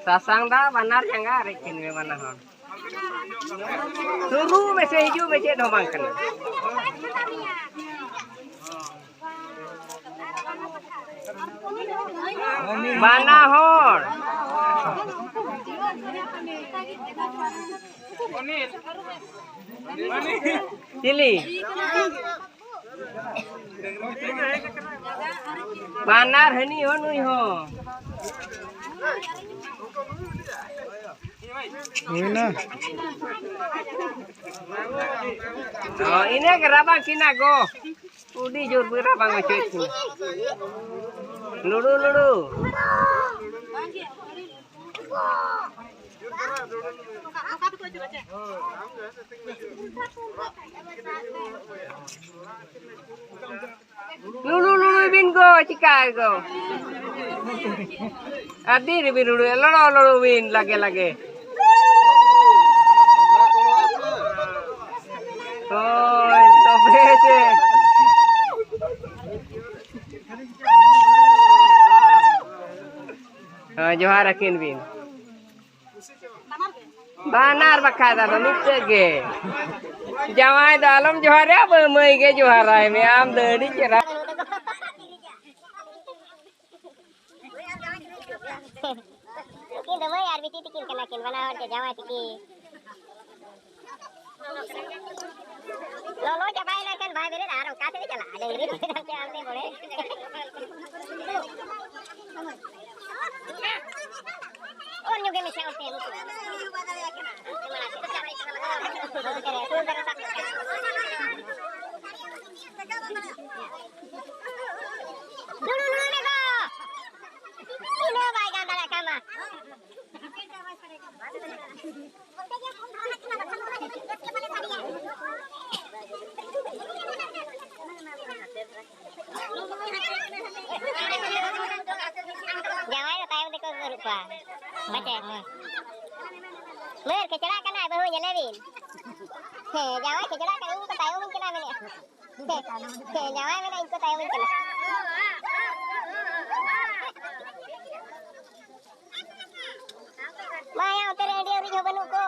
Sasang dah banar yang rekin me mana hon. Suruh mese hiju mese domang kan. Mana hon. Cili. Banar hani hon ui ho. Ini. Oh, ini gerabang kina go. Udi jur gerabang macam Lulu lulu. Lulu lulu bingo Chicago. Adi ribi lulu lulu lulu win lagi. Oh, itu bese. Johar akin win. Banar bakada nite ge. Jawai dalam johar ya bermai ge johar ay me am dadi kira. Tikin demai arbiti tikin kenakin mana ke jawai tikin. Lolo capai lah kan bahaya bener arang kasih cala ada ini nanti ambil boleh. Orang juga bisa oke itu. Dulu nego. Ini baik antara kama. Jangan tahu deko berupa. Baca. Mer kecelakaan ay bahu nyelewin. Jangan kecelakaan ini tahu min kena meni. Jangan mena ini tahu min kena. Maya utere dia uri jobanu ko.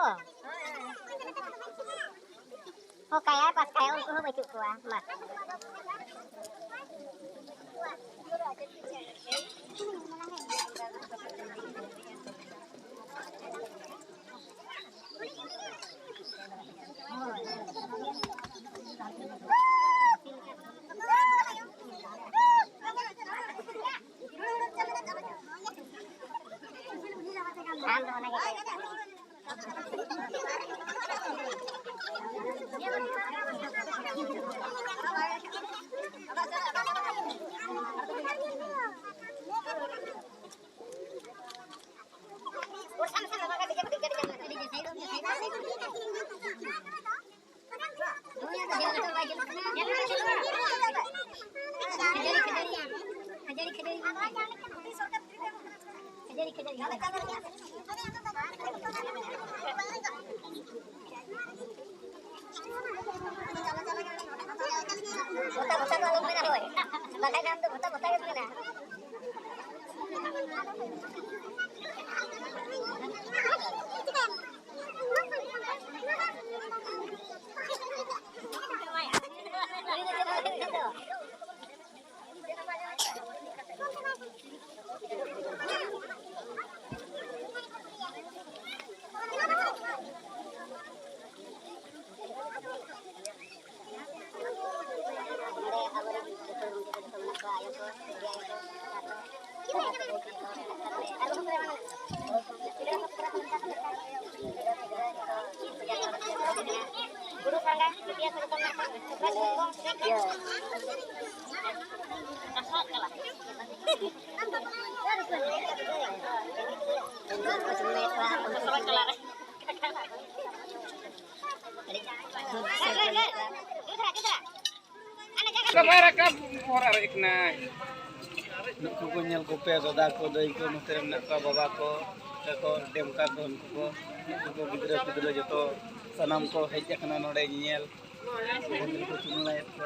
Oh kaya pas kaya unku baju ko mas. Nuku nyel ko pe dada ko dai ko note nak ko baba ko ko dem ka ko nuku ko gidra joto sanam ko hej akana node nyel ko chumlai ko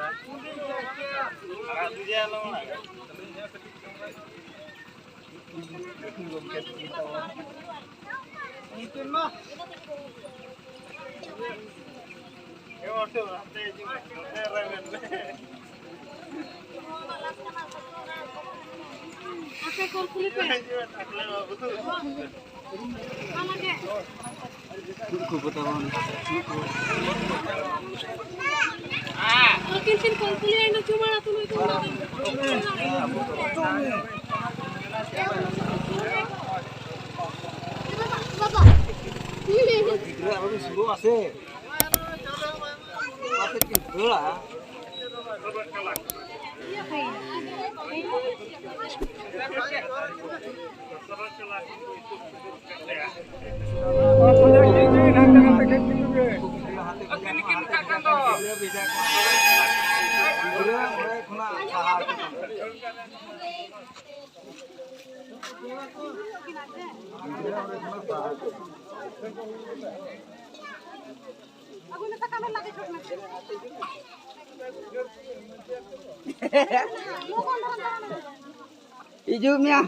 gomke kita mungkin mah ya waktu nanti juga remen Oke, kulit ya. Mana ke? Kinsin kulit yang cuma itu. Bapak. Gila baru subuh masih gitu lah. Iya kayak. Aku nak kamera lagi cuma. Hijaunya.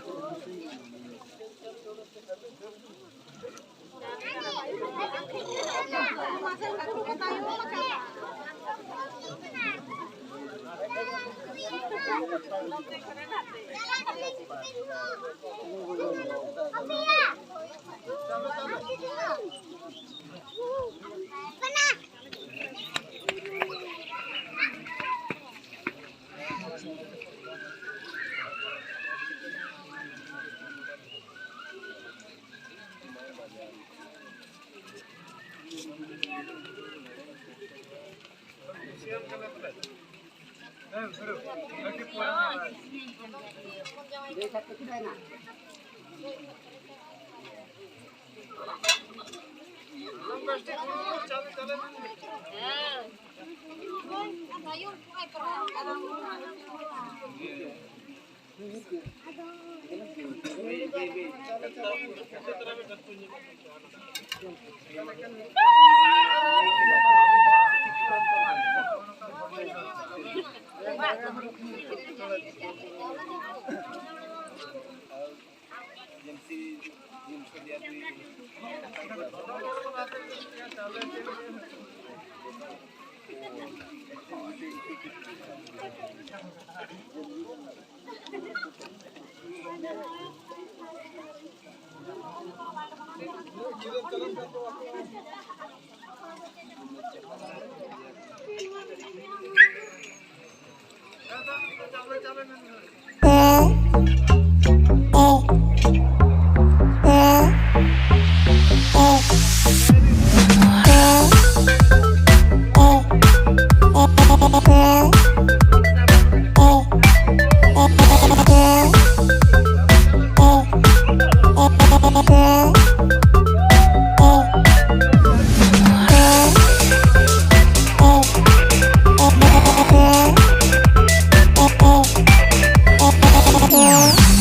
Yeah.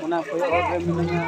Una koyo order minumnya